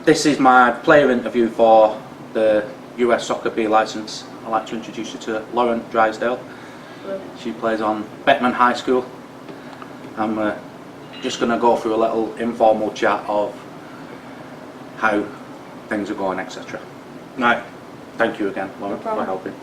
This is my player interview for the US Soccer B licence. I'd like to introduce you to Lauren Drysdale. Hello. She plays on Beckman High School. I'm just going to go through a little informal chat of how things are going, etc. Right, thank you again, Lauren, for helping.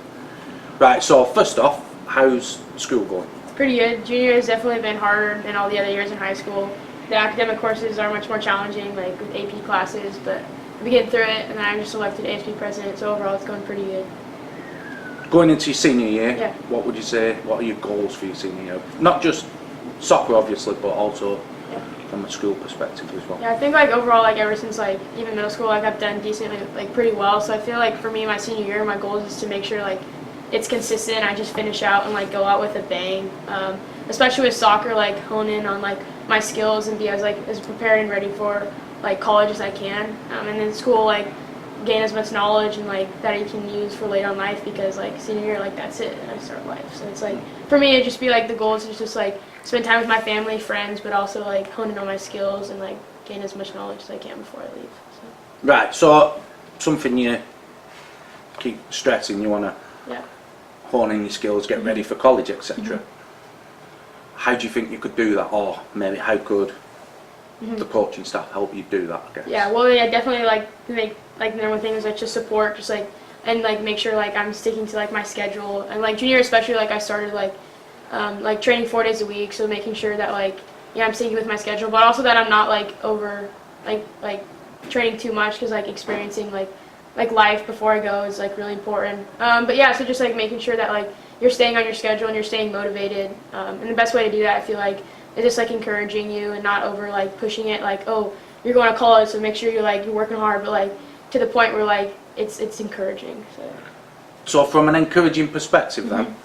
Right, so first off, how's school going? Pretty good. Junior has definitely been harder than all the other years in high school. The academic courses are much more challenging, like with AP classes, but we get through it, and then I'm just elected ASB president, so overall it's going pretty good. Going into your senior year, Yeah. what would you say, what are your goals for your senior year? Not just soccer obviously, but also from a school perspective as well. Yeah, I think like overall, like ever since like even middle school, like I've done decently, like pretty well, so I feel like for me, my senior year, my goal is to make sure like it's consistent. I just finish out and like go out with a bang. Especially with soccer, like hone in on like my skills and be as prepared and ready for like college as I can. And then school, like gain as much knowledge and like that I can use for later on life, because like senior year, like that's it, I start life. So it's like for me, it just be like the goal is just like spend time with my family, friends, but also like hone in on my skills and like gain as much knowledge as I can before I leave. So. Right, so something you keep stressing, you want to hone in your skills, get ready for college, etc. How do you think you could do that, or maybe how could the coaching staff help you do that, I guess? Yeah, well, yeah, definitely like make like the number one thing is like just support, just like and like make sure like I'm sticking to like my schedule, and like junior especially, like I started like training 4 days a week, so making sure that like I'm sticking with my schedule, but also that I'm not like over like training too much, because like experiencing like life before I go is like really important. But yeah, so just like making sure that like you're staying on your schedule and you're staying motivated. And the best way to do that, I feel like, is just like encouraging you and not over like pushing it. Like, oh, you're going to college, so make sure you're working hard, but like to the point where like it's encouraging. So from an encouraging perspective, then,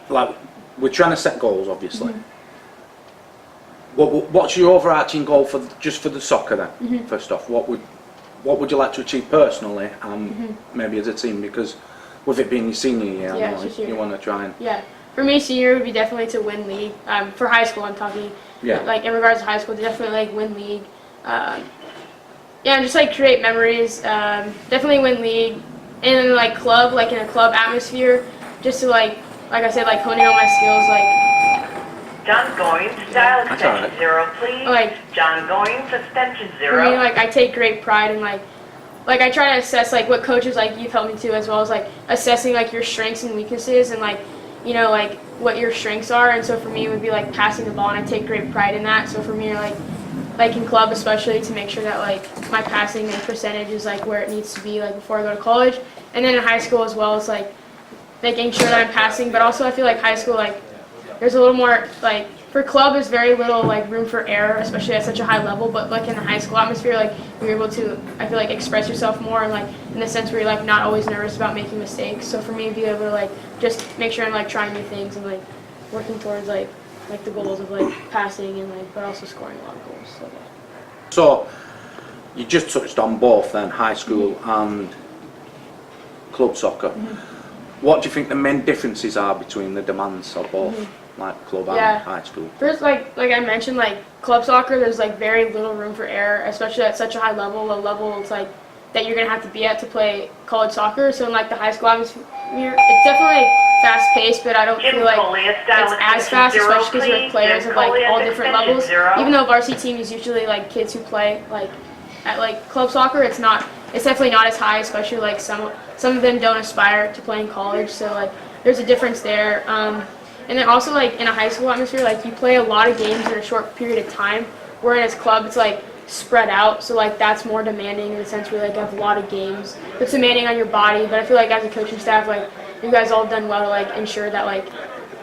like we're trying to set goals, obviously. What's your overarching goal for just for the soccer then? First off, what would you like to achieve personally, and maybe as a team? Because with it being your senior year, you want to try and for me, senior would be definitely to win league. For high school, I'm talking. Like in regards to high school, definitely like win league. And just like create memories. Definitely win league, and then like club, like in a club atmosphere, just to like I said, like hone in on my skills, like. John Goins, dial extension 0, please. Like, John Goins, extension 0. For me, like I take great pride in like I try to assess like what coaches like you've helped me to, as well as like assessing like your strengths and weaknesses, and like like what your strengths are. And so for me, it would be like passing the ball, and I take great pride in that. So for me, like in club especially, to make sure that like my passing and percentage is like where it needs to be like before I go to college, and then in high school as well, it's like making sure that I'm passing. But also I feel like high school, like there's a little more, like, for club there's very little, like, room for error, especially at such a high level, but, like, in the high school atmosphere, like, you're able to, I feel like, express yourself more, and, like, in the sense where you're, like, not always nervous about making mistakes. So for me, be able to, like, just make sure I'm, like, trying new things and, like, working towards, like the goals of, like, passing and, like, but also scoring a lot of goals. So you just touched on both then, high school and club soccer. What do you think the main differences are between the demands of both? Like club and high school. First, like I mentioned, like club soccer, there's like very little room for error, especially at such a high level. A level it's like that you're gonna have to be at to play college soccer. So in like the high school atmosphere, it's definitely like fast paced, but I don't feel like it's as fast, especially because you're with players of like all different levels. Even though varsity team is usually like kids who play like at like club soccer, it's definitely not as high, especially like some of them don't aspire to play in college. So like there's a difference there. And then also, like, in a high school atmosphere, like, you play a lot of games in a short period of time, whereas club, it's, like, spread out. So, like, that's more demanding in the sense where, like, you have a lot of games. It's demanding on your body, but I feel like as a coaching staff, like, you guys all done well to, like, ensure that, like,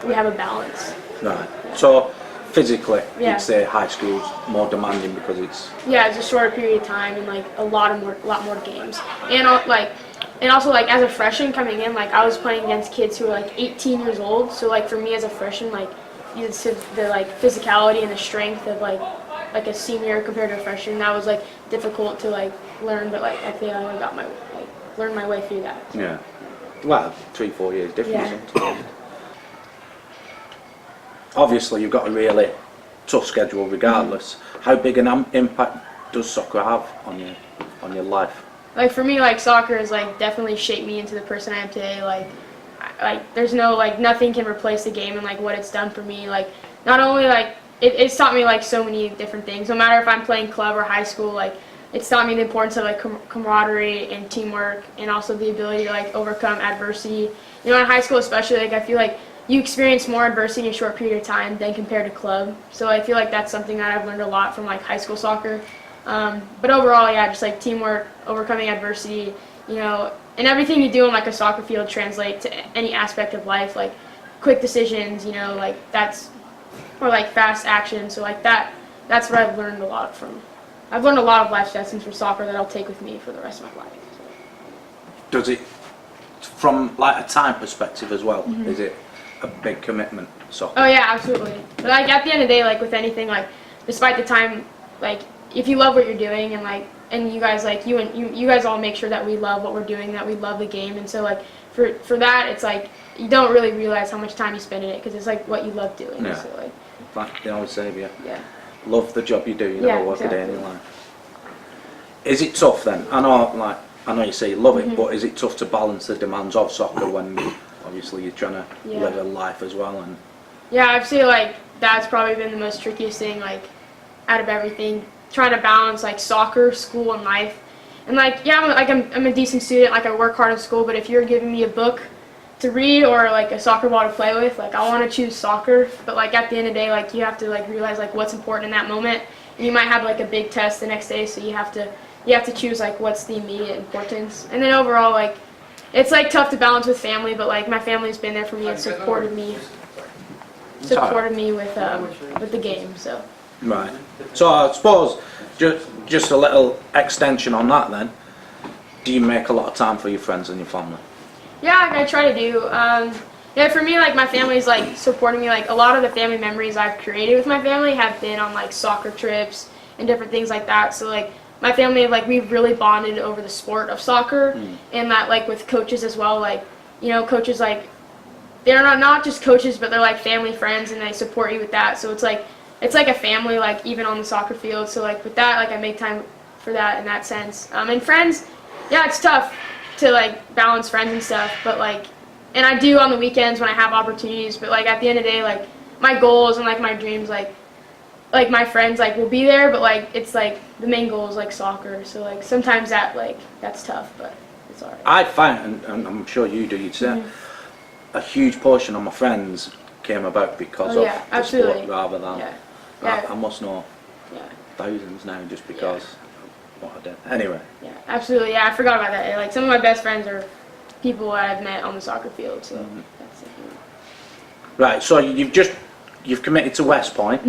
we have a balance. Right. So, physically, you'd say high school's more demanding because it's... Yeah, it's a shorter period of time and, like, a lot more games. And also, like, as a freshman coming in, like, I was playing against kids who were, like, 18 years old. So, like, for me as a freshman, like, the, like, physicality and the strength of, like a senior compared to a freshman, that was, like, difficult to, like, learn. But, like, I think I got learned my way through that. So. Yeah. Well, 3-4 years difference. Obviously, you've got to really tough schedule regardless. How big an impact does soccer have on your life? Like for me, like soccer has like definitely shaped me into the person I am today. Like there's no like nothing can replace the game and like what it's done for me. Like not only like it's taught me like so many different things. No matter if I'm playing club or high school, like it's taught me the importance of like camaraderie and teamwork, and also the ability to like overcome adversity. You know, in high school especially, like I feel like you experience more adversity in a short period of time than compared to club. So I feel like that's something that I've learned a lot from like high school soccer. But overall, yeah, just like teamwork, overcoming adversity, you know, and everything you do on like a soccer field translate to any aspect of life, like quick decisions, you know, like that's, or like fast action. So like that's what I've learned a lot from. I've learned a lot of life lessons from soccer that I'll take with me for the rest of my life. So. Does it, from like a time perspective as well, is it a big commitment, soccer? Oh yeah, absolutely. But like at the end of the day, like with anything, like despite the time, like if you love what you're doing and like and you guys like you guys all make sure that we love what we're doing, that we love the game, and so like for that it's like you don't really realize how much time you spend in it because it's like what you love doing. Yeah. So like Like they always say, yeah. love the job you do, you Yeah, never work a day in your exactly. life. Is it tough then? I know you say you love it, but is it tough to balance the demands of soccer when obviously you're trying to Yeah. live a life as well? And Yeah, I'd say like that's probably been the most trickiest thing, like out of everything, trying to balance like soccer, school, and life. And like yeah, I'm a decent student, like I work hard in school, but if you're giving me a book to read or like a soccer ball to play with, like I want to choose soccer. But like at the end of the day, like you have to like realize like what's important in that moment. And you might have like a big test the next day, so you have to choose like what's the immediate importance. And then overall, like it's like tough to balance with family, but like my family's been there for me and supported me with the game. So right. So I suppose just a little extension on that then. Do you make a lot of time for your friends and your family? yeah, I try to do. Yeah, for me, like my family's like supporting me. Like a lot of the family memories I've created with my family have been on like soccer trips and different things like that. So like my family, like we've really bonded over the sport of soccer, and that like with coaches as well. Like you know, coaches like they're not just coaches, but they're like family friends, and they support you with that. So it's like a family, like even on the soccer field. So like with that, like I make time for that in that sense. And friends, yeah, it's tough to like balance friends and stuff, but like, and I do on the weekends when I have opportunities. But like at the end of the day, like my goals and like my dreams, like my friends like will be there, but like it's like the main goal is like soccer. So like sometimes that's tough, but it's alright. I find, and I'm sure you do, you'd say, a huge portion of my friends came about because Oh, of yeah, the absolutely. sport rather than. Yeah. I Yeah. must know Yeah. thousands now just because of what I did. Anyway, Yeah, absolutely. Yeah, I forgot about that. Like some of my best friends are people that I've met on the soccer field. So that's it. right. So you've committed to West Point.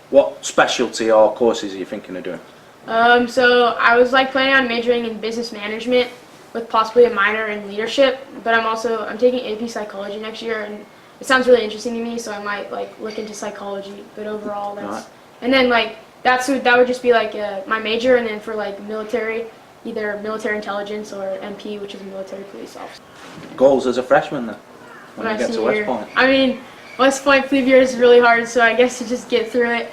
What specialty or courses are you thinking of doing? So I was like planning on majoring in business management with possibly a minor in leadership, but I'm taking AP psychology next year, and it sounds really interesting to me, so I might like look into psychology. But overall, that's Right. and then like that would just be like my major, and then for like military, either military intelligence or MP, which is a military police officer. Goals as a freshman then, when you My get to senior West year. Point. I mean, West Point plebe year is really hard, so I guess to just get through it.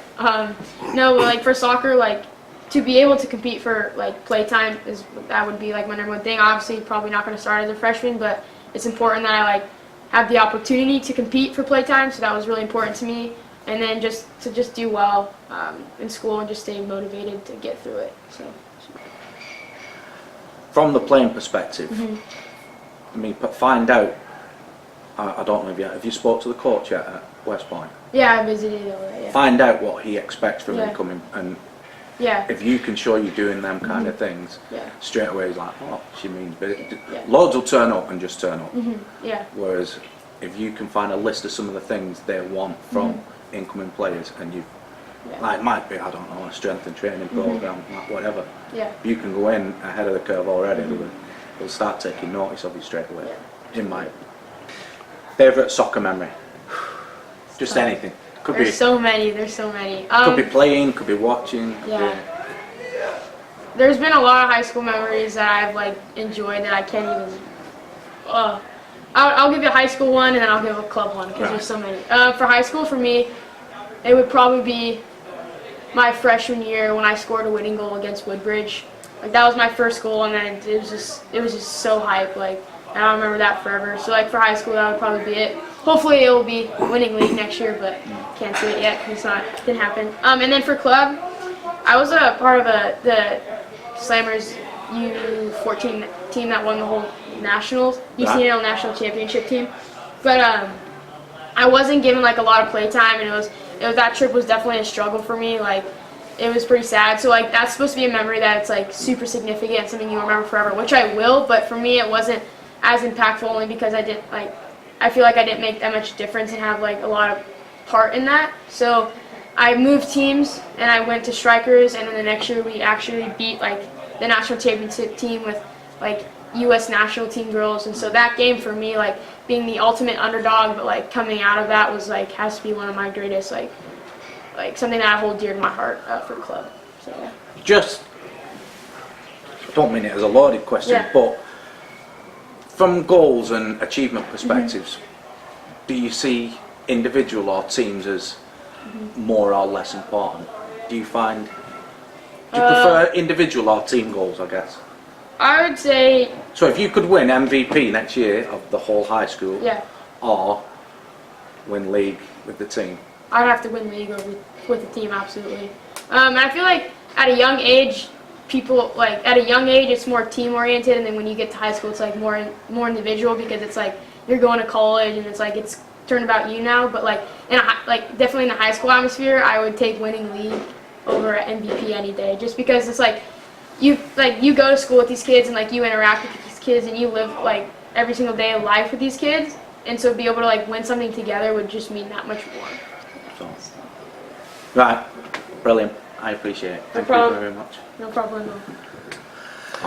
No, but like for soccer, like to be able to compete for like playtime that would be like my number one thing. Obviously, probably not going to start as a freshman, but it's important that I like have the opportunity to compete for playtime. So that was really important to me. And then just to do well in school and just stay motivated to get through it. So. From the playing perspective, I mean, find out. I don't know if you spoke to the coach yet at West Point. Yeah, I visited all that. Yeah. Find out what he expects from Yeah. him coming, and Yeah. if you can show you doing them kind of things, Yeah. straight away he's like, oh, she means Yeah. loads will turn up and just turn up. Yeah. Whereas if you can find a list of some of the things they want from incoming players, and you Yeah. like might be, I don't know, a strength and training program, like whatever. Yeah. If you can go in ahead of the curve already, they'll start taking notice of you straight away. Yeah. In my favourite soccer memory, just anything. Could There's be so many. There's so many. could be playing, could be watching. Could Yeah. There's been a lot of high school memories that I've like enjoyed that I can't even. I'll give you a high school one, and then I'll give a club one because Right. there's so many. For high school, for me, it would probably be my freshman year when I scored a winning goal against Woodbridge. Like that was my first goal, and then it was just so hype. Like and I'll remember that forever. So like for high school, that would probably be it. Hopefully it will be winning league next year, but can't see it yet because didn't happen. And then for club, I was a part of the Slammers U14 team that won the whole nationals, UCNL national championship team. But I wasn't given like a lot of play time, and it was that trip was definitely a struggle for me. Like it was pretty sad. So like that's supposed to be a memory that it's like super significant, something you remember forever, which I will. But for me, it wasn't as impactful only because I feel like I didn't make that much difference and have like a lot of part in that. So I moved teams and I went to Strikers, and then the next year we actually beat like the national championship team with like U.S. national team girls, and so that game for me, like being the ultimate underdog, but like coming out of that was like has to be one of my greatest like something that I hold dear to my heart for the club. So yeah. Just, I don't mean it as a loaded question, Yeah. but from goals and achievement perspectives, do you see individual or teams as more or less important? Do you prefer individual or team goals, I guess? I would say So if you could win MVP next year of the whole high school, yeah. or win league with the team, I'd have to win league with the team, absolutely. And I feel like at a young age, it's more team oriented, and then when you get to high school, it's like more individual because it's like you're going to college and it's like it's turned about you now. But like definitely in the high school atmosphere, I would take winning league over MVP any day, just because it's like you go to school with these kids and like you interact with these kids and you live like every single day of life with these kids, and so be able to like win something together would just mean that much more. so. Right, brilliant. I appreciate it. Thank you problem. very much. No problem at all.